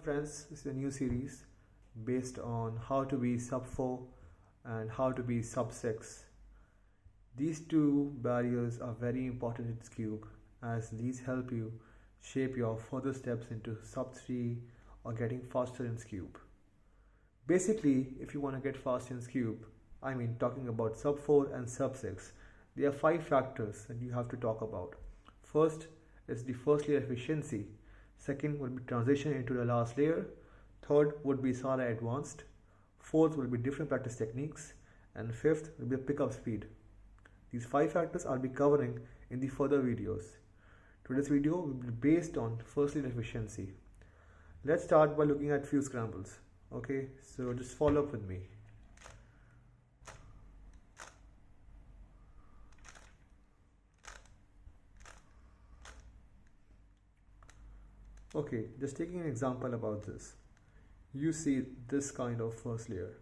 friends, this is a new series based on how to be sub 4 and how to be sub 6. These two barriers are very important in Skewb as these help you shape your further steps into sub 3 or getting faster in Skewb. Basically, if you want to get fast in Skewb, talking about sub 4 and sub 6, there are 5 factors that you have to talk about. First is the first layer efficiency. Second would be transition into the last layer. Third would be SARA advanced. Fourth will be different practice techniques. And fifth will be pickup speed. These 5 factors I'll be covering in the further videos. Today's video will be based on first layer efficiency. Let's start by looking at few scrambles. Okay, so just follow up with me. Okay, just taking an example about this. You see this kind of first layer.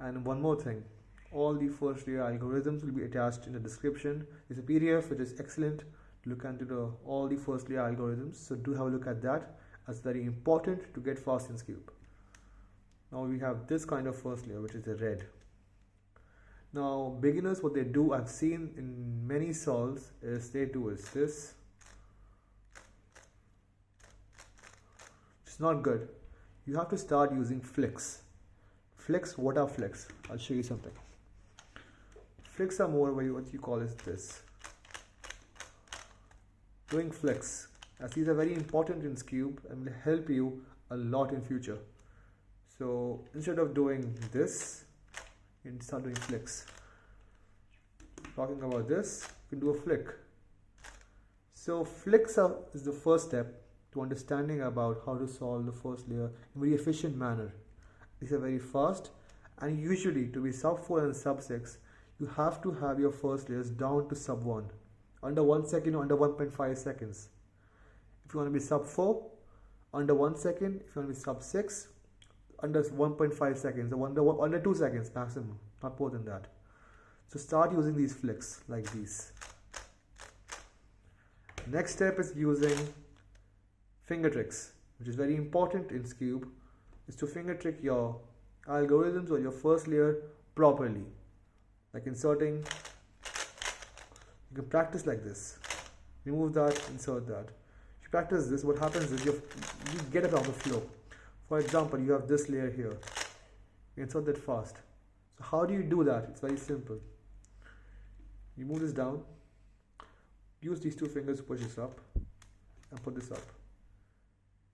And one more thing, all the first layer algorithms will be attached in the description. It's a PDF which is excellent to look into all the first layer algorithms. So do have a look at that, as very important to get fast in Skewb. Now we have this kind of first layer which is the red. Now beginners, what they do, I've seen in many solves, is they do is this. It's not good. You have to start using flicks. Flicks, what are flicks? I'll show you something. Flicks are more what you call is this. Doing flicks, as these are very important in Skewb and will help you a lot in future. So instead of doing this, you can start doing flicks. Talking about this, you can do a flick. So flicks is the first step to understanding about how to solve the first layer in a very efficient manner. These are very fast, and usually to be sub 4 and sub 6, you have to have your first layers down to sub 1, under 1 second or under 1.5 seconds. If you want to be sub 4, under 1 second. If you want to be sub 6, under 1.5 seconds or under 2 seconds maximum, not more than that. So start using these flicks like these. Next step is using finger tricks, which is very important in Skewb, is to finger trick your algorithms or your first layer properly, like inserting. You can practice like this, remove that, insert that. If you practice this, what happens is you get it on the flow. For example, you have this layer here, you insert that fast. So how do you do that? It's very simple. You move this down, use these 2 fingers to push this up and put this up.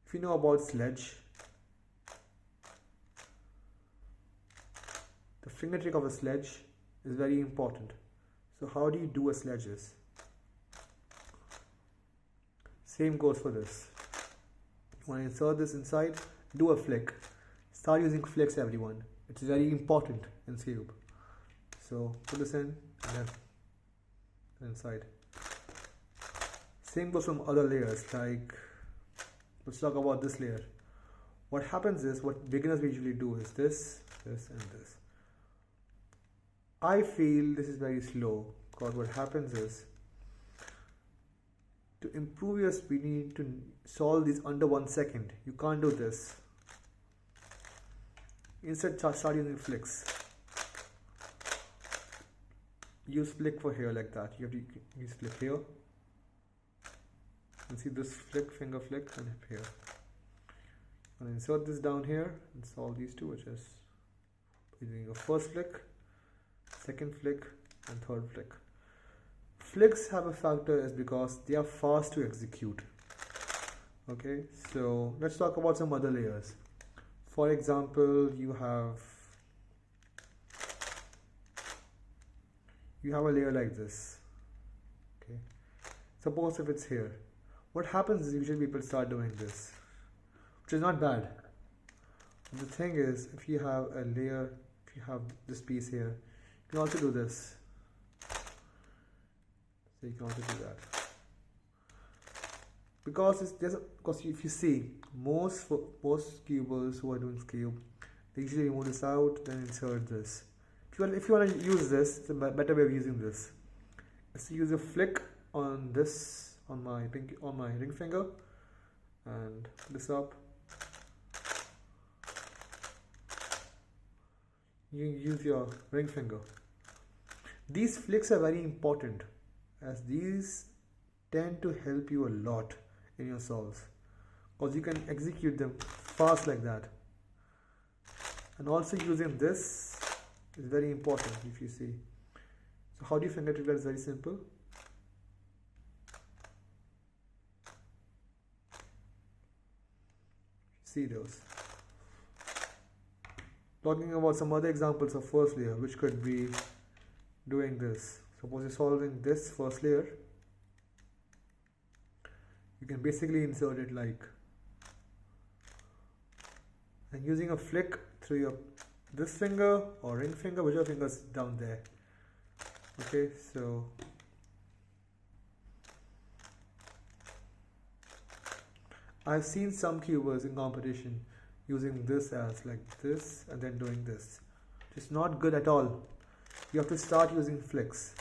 If you know about sledge, the finger trick of a sledge is very important. So how do you do a sledges? Same goes for this. You want to insert this inside, do a flick. Start using flicks, everyone. It's very important in Skewb. So put this in and then inside. Same goes from other layers, like let's talk about this layer. What happens is, what beginners usually do is this, this and this. I feel this is very slow, because what happens is, to improve your speed, you need to solve these under 1 second. You can't do this. Instead, start using flicks. Use flick for here like that. You have to use flick here. You see this flick, finger flick, and here. And insert this down here and solve these two, which is using a first flick, second flick, and third flick. Flicks have a factor is because they are fast to execute. Okay, so let's talk about some other layers. For example, you have a layer like this. Okay, suppose if it's here. What happens is usually people start doing this, which is not bad. The thing is, if you have a layer, if you have this piece here, you can also do this. So you can also do that. Because if you see, most Skewbers who are doing Skewb, they usually remove this out, then insert this. If you want to use this, it's a better way of using this. Is to use a flick on this, on my ring finger, and this up, you use your ring finger. These flicks are very important as these tend to help you a lot in your solves because you can execute them fast like that. And also using this is very important if you see. So how do you finger trigger is very simple. See those. Talking about some other examples of first layer, which could be doing this. Suppose you're solving this first layer. You can basically insert it like, and using a flick through your this finger or ring finger, whichever finger's down there. Okay, so I've seen some cubers in competition using this as like this and then doing this. It's not good at all. You have to start using flicks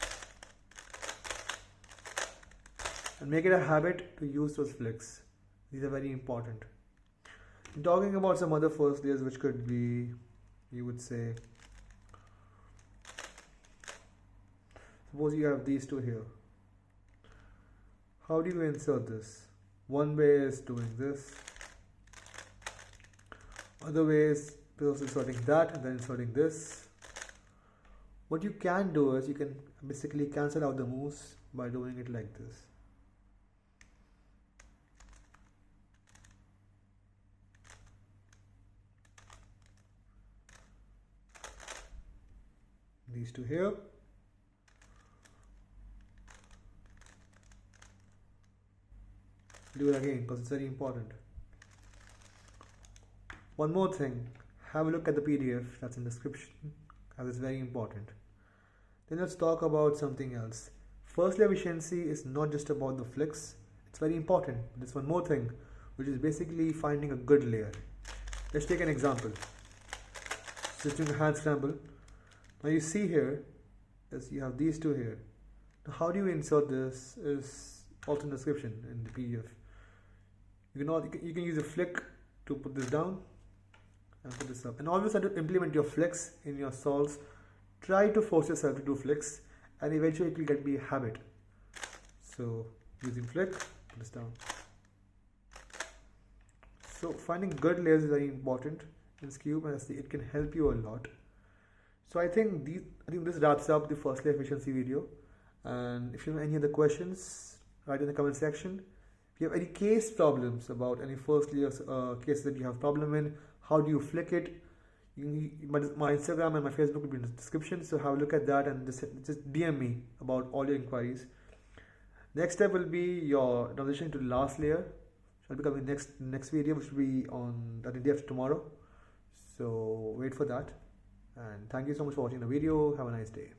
and make it a habit to use those flicks. These are very important. Talking about some other first layers which could be, you would say, suppose you have these two here. How do you insert this? One way is doing this. Other way is first inserting that and then inserting this. What you can do is you can basically cancel out the moves by doing it like this. These two here. Do it again because it's very important. One more thing, have a look at the PDF that's in the description as it's very important. Then let's talk about something else. First layer efficiency is not just about the flicks, it's very important. There's one more thing, which is basically finding a good layer. Let's take an example. Just doing a hand scramble. Now you see here, as you have these two here. Now how do you insert this is also in the description in the PDF. You can use a flick to put this down and put this up. And always have to implement your flicks in your solves. Try to force yourself to do flicks and eventually it will get be a habit. So using flick, put this down. So finding good layers is very important in Skewb as it can help you a lot. So I think this wraps up the first layer efficiency video. And if you have any other questions, write in the comment section. If you have any case problems about any first layer case that you have problem in, how do you flick it? My Instagram and my Facebook will be in the description, so have a look at that and just DM me about all your inquiries. Next step will be your transition to the last layer. Shall be coming next video, which will be on the day after tomorrow. So wait for that. And thank you so much for watching the video. Have a nice day.